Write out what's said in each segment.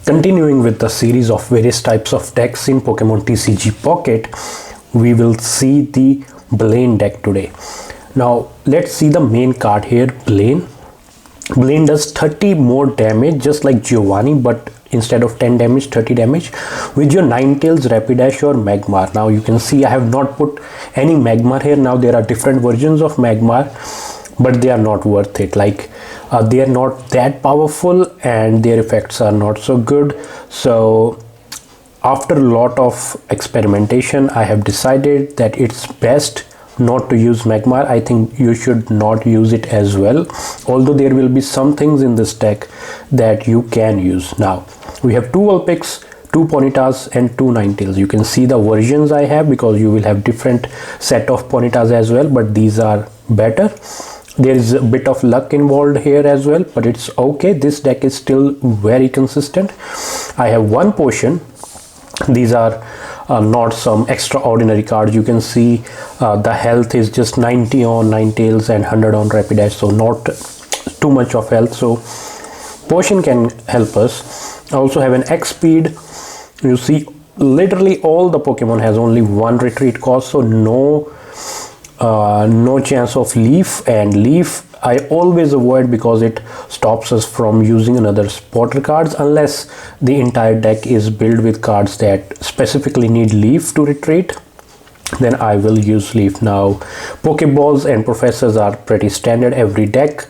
Continuing with the series of various types of decks in Pokemon TCG Pocket, we will see the Blaine deck today. Now let's see the main card here, Blaine. Blaine does 30 more damage just like Giovanni, but instead of 10 damage, 30 damage with your Ninetales, Rapidash or Magmar. Now you can see I have not put any Magmar here. Now there are different versions of Magmar, but they are not worth it. Like they are not that powerful and their effects are not so good. So after a lot of experimentation, I have decided that it's best not to use Magmar. I think you should not use it as well, although there will be some things in this deck that you can use. Now we have 2 Vulpix, 2 Ponytas and 2 Ninetales. You can see the versions I have because you will have different set of Ponytas as well, but these are better. There is a bit of luck involved here as well, but it's okay. This deck is still very consistent. I have 1 potion. These are not some extraordinary cards. You can see the health is just 90 on Ninetales and 100 on Rapidash, so not too much of health, so potion can help us. I also have an X speed. You see literally all the Pokemon has only 1 retreat cost, so no chance of leaf, and leaf I always avoid because it stops us from using another spotter cards unless the entire deck is built with cards that specifically need leaf to retreat. Then I will use leaf. Now Pokeballs and professors are pretty standard every deck,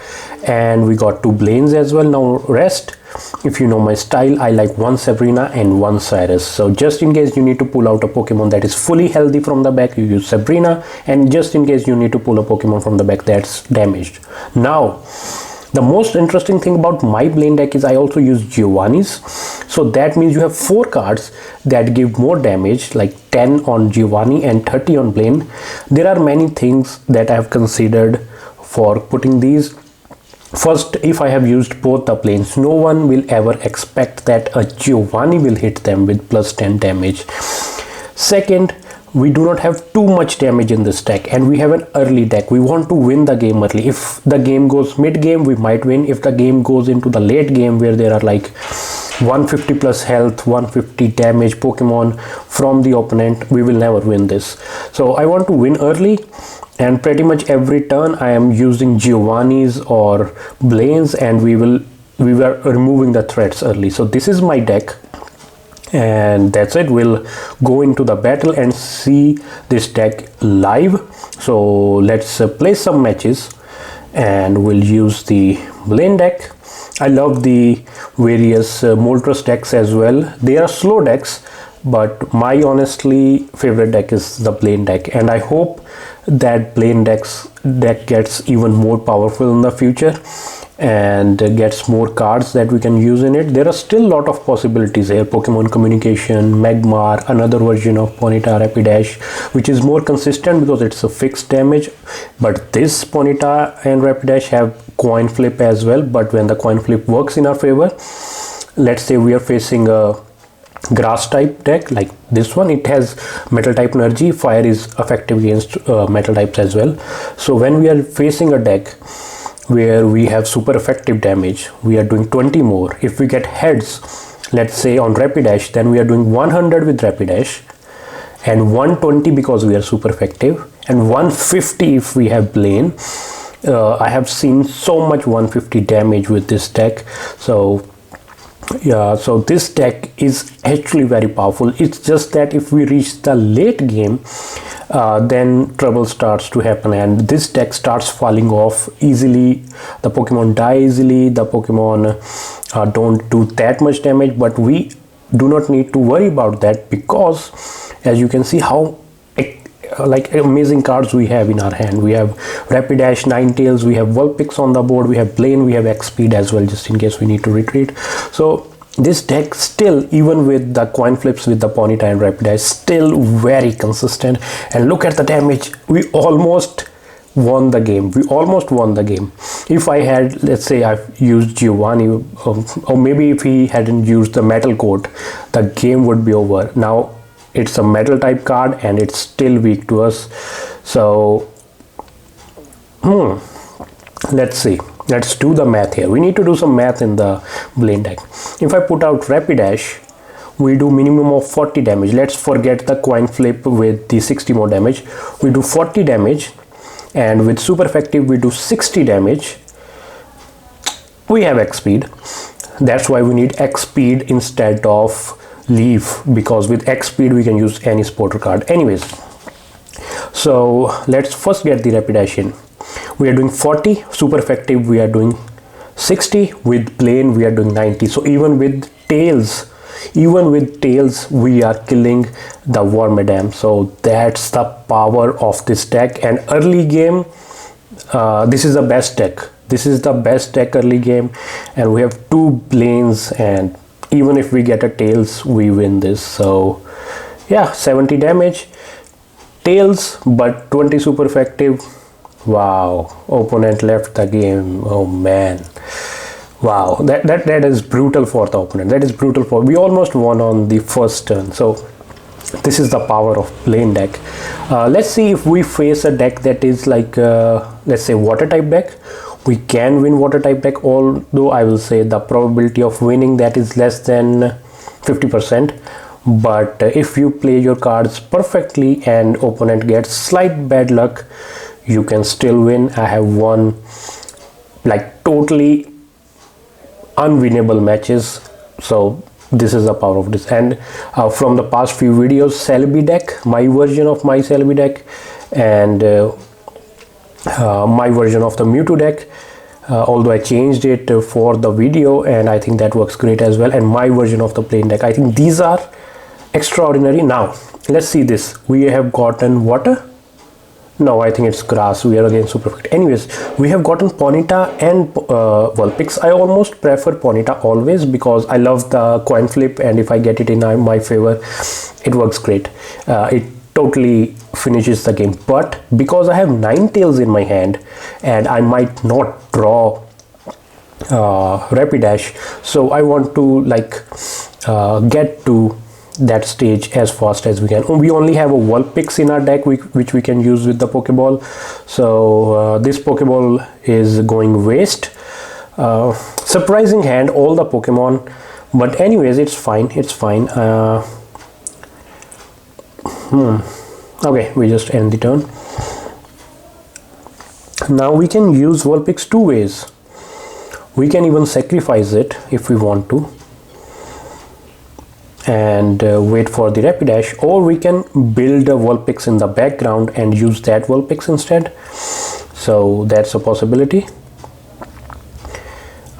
and we got 2 Blaines as well. Now rest, if you know my style, I like 1 Sabrina and 1 Cyrus. So just in case you need to pull out a Pokemon that is fully healthy from the back, you use Sabrina, and just in case you need to pull a Pokemon from the back that's damaged. Now the most interesting thing about my Blaine deck is I also use Giovanni's. So that means you have 4 cards that give more damage, like 10 on Giovanni and 30 on Blaine. There are many things that I have considered for putting these. First, if I have used both the Blaines, no one will ever expect that a Giovanni will hit them with plus 10 damage. Second, we do not have too much damage in this deck, and we have an early deck. We want to win the game early. If the game goes mid game, we might win. If the game goes into the late game where there are like 150 plus health, 150 damage Pokemon from the opponent, we will never win this. So I want to win early, and pretty much every turn I am using Giovanni's or Blaine's, and we were removing the threats early. So this is my deck, and that's it. We'll go into the battle and see this deck live. So let's play some matches, and we'll use the Blaine deck. I love the various Moltres decks as well. They are slow decks, but my honestly favorite deck is the Blaine deck, and I hope that Blaine deck gets even more powerful in the future and gets more cards that we can use in it. There are still a lot of possibilities here. Pokemon Communication, Magmar, another version of Ponyta, Rapidash, which is more consistent because it's a fixed damage. But this Ponyta and Rapidash have coin flip as well, but when the coin flip works in our favor, let's say we are facing a grass type deck like this one, it has metal type energy. Fire is effective against metal types as well. So when we are facing a deck where we have super effective damage, we are doing 20 more. If we get heads, let's say on Rapidash, then we are doing 100 with Rapidash and 120 because we are super effective, and 150 if we have Blaine. I have seen so much 150 damage with this deck. So yeah, so this deck is actually very powerful. It's just that if we reach the late game, then trouble starts to happen, and this deck starts falling off easily. The Pokemon die easily, the Pokemon don't do that much damage, but we do not need to worry about that because as you can see how like amazing cards we have in our hand. We have Rapidash, Ninetales, we have Vulpix on the board, we have Blaine, we have X speed as well just in case we need to retreat. So this deck still, even with the coin flips with the Ponyta and Rapidash, still very consistent. And look at the damage. We almost won the game. If I had, let's say I've used Giovanni, or maybe if he hadn't used the metal coat, the game would be over. Now it's a metal type card and it's still weak to us. So let's see. Let's do the math here. We need to do some math in the Blaine deck. If I put out Rapidash, we do minimum of 40 damage. Let's forget the coin flip with the 60 more damage. We do 40 damage, and with super effective we do 60 damage. We have X speed. That's why we need X speed instead of leaf, because with X speed we can use any supporter card. Anyways, so let's first get the Rapidash in. We are doing 40, super effective we are doing 60, with Blaine we are doing 90. So even with tails we are killing the Wormadam. So that's the power of this deck. And early game, this is the best deck. This is the best deck early game, and we have 2 Blaines, and even if we get a tails we win this. So yeah, 70 damage tails, but 20 super effective. Wow, opponent left the game. Oh man, wow, that is brutal for the opponent. That is brutal for, we almost won on the first turn. So this is the power of Blaine deck. Let's see if we face a deck that is like let's say water type deck. We can win water type deck, although I will say the probability of winning that is less than 50%. But if you play your cards perfectly and opponent gets slight bad luck, you can still win. I have won like totally unwinnable matches. So this is the power of this. And from the past few videos, Celebi deck, my version of my Celebi deck, and my version of the Mewtwo deck, although I changed it for the video, and I think that works great as well, and my version of the Blaine deck. I think these are extraordinary. Now let's see this. We have gotten water. No, I think it's grass. We are again super perfect. Anyways, we have gotten Ponyta and Vulpix. I almost prefer Ponyta always because I love the coin flip, and if I get it in my favor, it works great. It totally finishes the game. But because I have Ninetales in my hand and I might not draw Rapidash, so I want to like get to that stage as fast as we can. We only have a Vulpix in our deck which we can use with the Pokeball. So this Pokeball is going waste. Surprising hand, all the Pokemon, but anyways, it's fine. Okay, we just end the turn. Now we can use Vulpix 2 ways. We can even sacrifice it if we want to and wait for the Rapidash, or we can build a Vulpix in the background and use that Vulpix instead. So that's a possibility.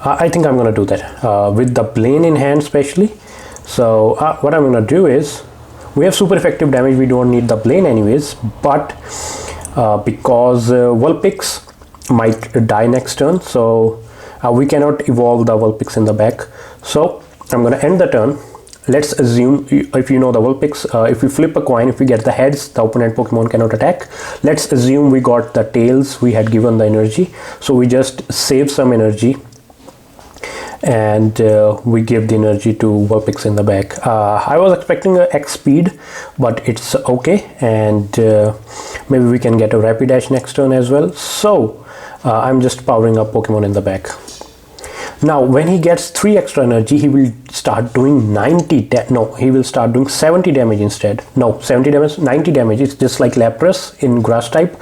I think I'm gonna do that with the Blaine in hand especially. So what I'm gonna do is, we have super effective damage, we don't need the Blaine anyways, but because Vulpix might die next turn, so we cannot evolve the Vulpix in the back. So I'm gonna end the turn. Let's assume, if you know the Vulpix, if we flip a coin, if we get the heads, the opponent Pokemon cannot attack. Let's assume we got the tails, we had given the energy, so we just save some energy and we give the energy to Vulpix in the back. I was expecting a X speed, but it's okay, and maybe we can get a Rapidash next turn as well. So I'm just powering up Pokemon in the back. Now when he gets 3 extra energy, he will start doing 90 no, he will start doing 70 damage instead. No, 70 damage, 90 damage. It's just like Lapras in grass type,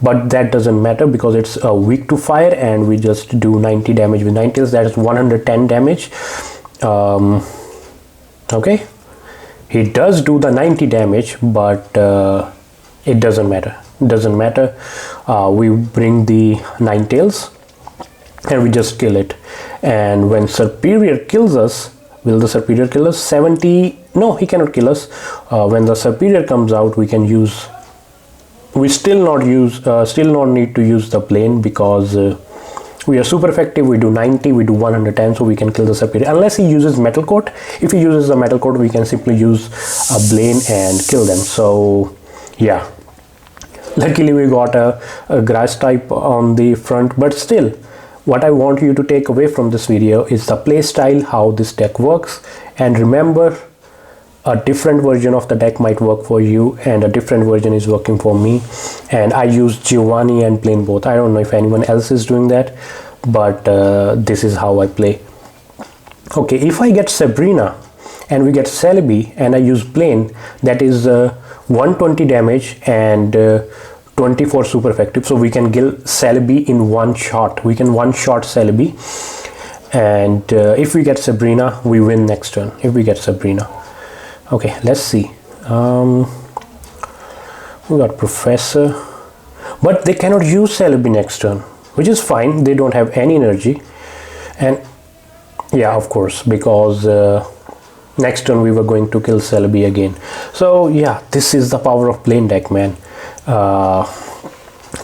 but that doesn't matter because it's weak to fire, and we just do 90 damage with Ninetales. That is 110 damage. Okay, he does do the 90 damage, but it doesn't matter. We bring the Ninetales and we just kill it. And when Superior kills us, will the Superior kill us? 70? No, he cannot kill us. When the Superior comes out, we can use, we still not need to use the Blaine because we are super effective. We do 90, we do 110, so we can kill the Superior unless he uses Metal Coat. If he uses the Metal Coat, we can simply use a Blaine and kill them. So yeah, luckily we got a grass type on the front, but still, what I want you to take away from this video is the play style, how this deck works. And remember, a different version of the deck might work for you and a different version is working for me. And I use Giovanni and Blaine both. I don't know if anyone else is doing that, but this is how I play. Okay, if I get Sabrina and we get Celebi and I use Blaine, that is 120 damage and 24 super effective, so we can kill Celebi in one shot. We can one shot Celebi, and if we get Sabrina, we win next turn. If we get Sabrina. Okay, let's see. We got Professor, but they cannot use Celebi next turn, which is fine. They don't have any energy, and yeah, of course, because next turn we were going to kill Celebi again. So yeah, this is the power of Blaine deck, man.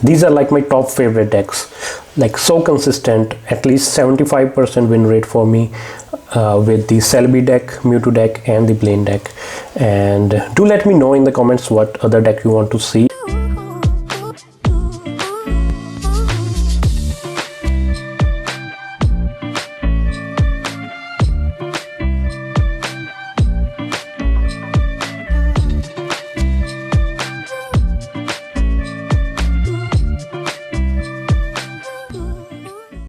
These are like my top favorite decks, like so consistent, at least 75% win rate for me with the Celebi deck, Mewtwo deck and the Blaine deck. And do let me know in the comments what other deck you want to see.